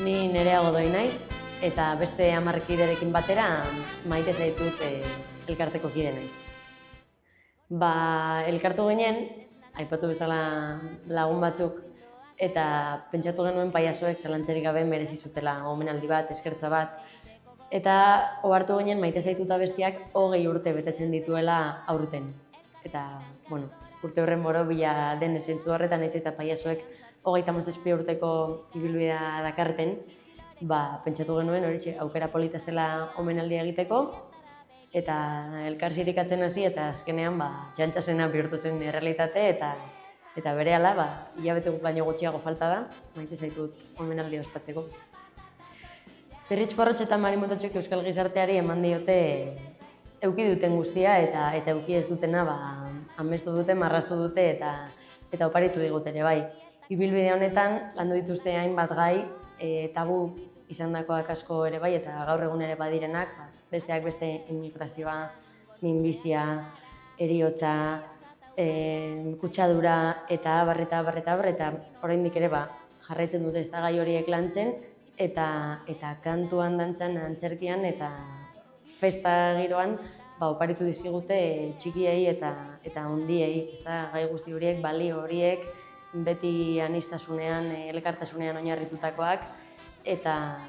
Ni Nerea Godoi naiz, eta beste 10 kiderekin batera maite zaitut elkarteko kide naiz. Elkartu ginen, aipatu bezala lagun batzuk, eta pentsatu genuen pailazoek zalantzarik gabe merezi zutela omenaldi bat, eskertza bat, eta ohartu ginen maite zaitut abestiak 20 urte betetzen dituela aurten. Eta, urte horren borobila den zentzu horretan etxe eta pailazoek 37 urteko ibilbidea dakarten, pentsatu genuen hori aukera polita zela omenaldia egiteko, eta elkar zirikatzen hasi eta azkenean txantxa zena bihurtu zen errealitate eta berehala hilabete baino gutxiago falta da, maite zaitut omenaldia ospatzeko. Perritx Porrotx eta Mari Mototxek euskal gizarteari eman diote eduki duten guztia eta eduki ez dutena amestu dute, marraztu dute eta oparitu digute ere bai. Ibilbide honetan landu dituzte hainbat gai, tabu izandakoak asko ere bai eta gaur egun ere badirenak, besteak beste immigrazioa, minbizia, heriotza, kutsadura eta abar eta oraindik ere jarraitzen dute ez da gai horiek lantzen eta kantuan, dantzan, antzerkian eta festa giroan oparitu dizkigute txikiei eta hondiei, gai guzti horiek, balio horiek, beti aniztasunean, elkartasunean oinarritutakoak, eta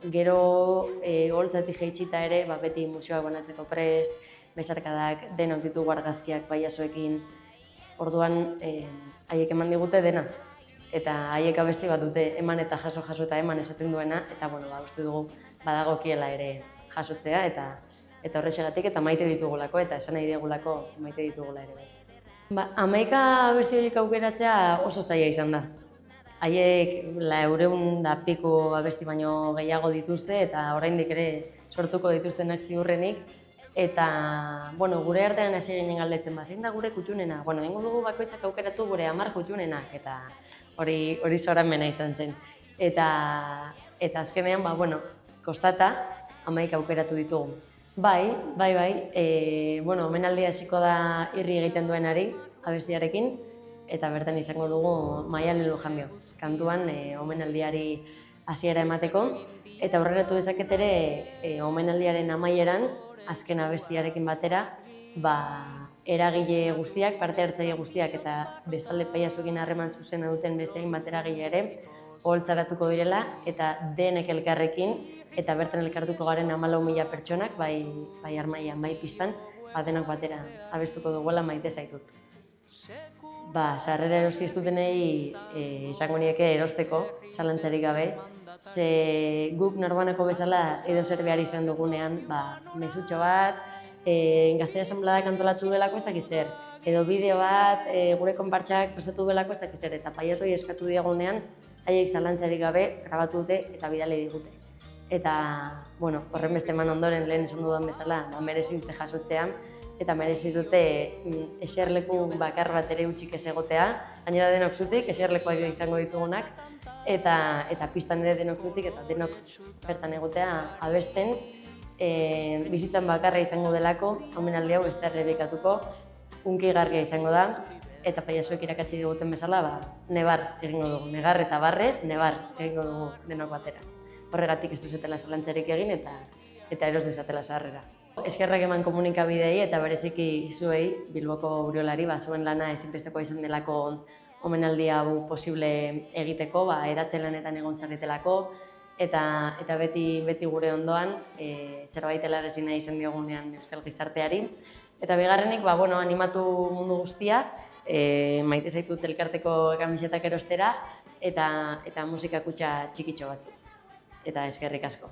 gero holtzatik jaitsita ere beti museoak banatzeko prest, besarkadak, denok ditugu argazkiak pailazoekin, orduan haiek eman digute dena. Eta haiek abesti bat dute eman eta jaso eta eman esaten duena, eta uste dugu badagokiela ere jasotzea, eta horrexegatik eta maite ditugulako, eta esan nahi digulako maite ditugula ere bai. 11 abesti horiek aukeratzea oso zaila izan da. Haiek 100 eta piko abesti baino gehiago dituzte eta oraindik ere sortuko dituztenak ziurrenik. Eta, gure artean hasi ginen galdetzen, zein da gure kutxunena? Egingo dugu bakoitzak aukeratu gure 10 kutxunenak, eta hori zoramena izan zen. Eta azkenean, kostata 11 aukeratu ditugu. Bai, omenaldia hasiko da irri egiten duenari, abestiarekin, eta bertan izango dugu Maialen Lujanbio, kantuan omenaldiari hasiera emateko, eta aurreratu dezaket ere omenaldiaren amaieran, azken abestiarekin batera, eragile guztiak, parte hartzaile guztiak eta bestalde pailazoekin harreman zuzena duten beste hainbat eragile ere oholtzaratuko direla eta denek elkarrekin eta bertan elkartuko garen 14.000 pertsonak, bai armaian, bai pistan, denak batera abestuko duguela maite zaitut. Sarrera erosi ez dutenei esango nieke erosteko, zalantzarik gabe, ze guk norbanako bezala edozer behar izan dugunean, mezutxo bat, gaztea asanblada antolatu delako ez dakiz zer, edo bideo bat, gure konpartxak pasatu delako ez dakiz zer, eta paiazoi eskatu diagunean, haiek zalantzarik gabe grabatu dute eta bidali digute. Eta, horren beste eman ondoren lehen esan dudan bezala, merezi dute jasotzea, eta merezi dute eserleku bakar bat ere utxik ez egotea, gainera denok zutik, eserlekuak izango ditugunak, eta pistan ere denok zutik, eta denok bertan egotea abesten, bizitzan bakarra izango delako, omenaldi hau ez da errebekatuko, hunkigarria izango da, eta pailazoek irakatsi diguten bezala, nebar egingo dugu, negar eta barre, nebar egingo dugu denok batera. Horregatik ez dezatela zalantzarik egin eta eros dezatela sarrera. Eskerrak eman komunikabidei eta bereziki zuei, Bilboko Uriolari, zuen lana ezinbestekoa izan delako omenaldi hau posible egiteko, edatze lanetan egon zarritelako, eta beti gure ondoan, zerbait helarazi nahi izan diogunean euskal gizarteari. Eta bigarrenik, animatu mundu guztia, maite zaitut elkarteko kamisetak erostera, eta musika kutxa txikitxo batzuk. Eta eskerrik asko.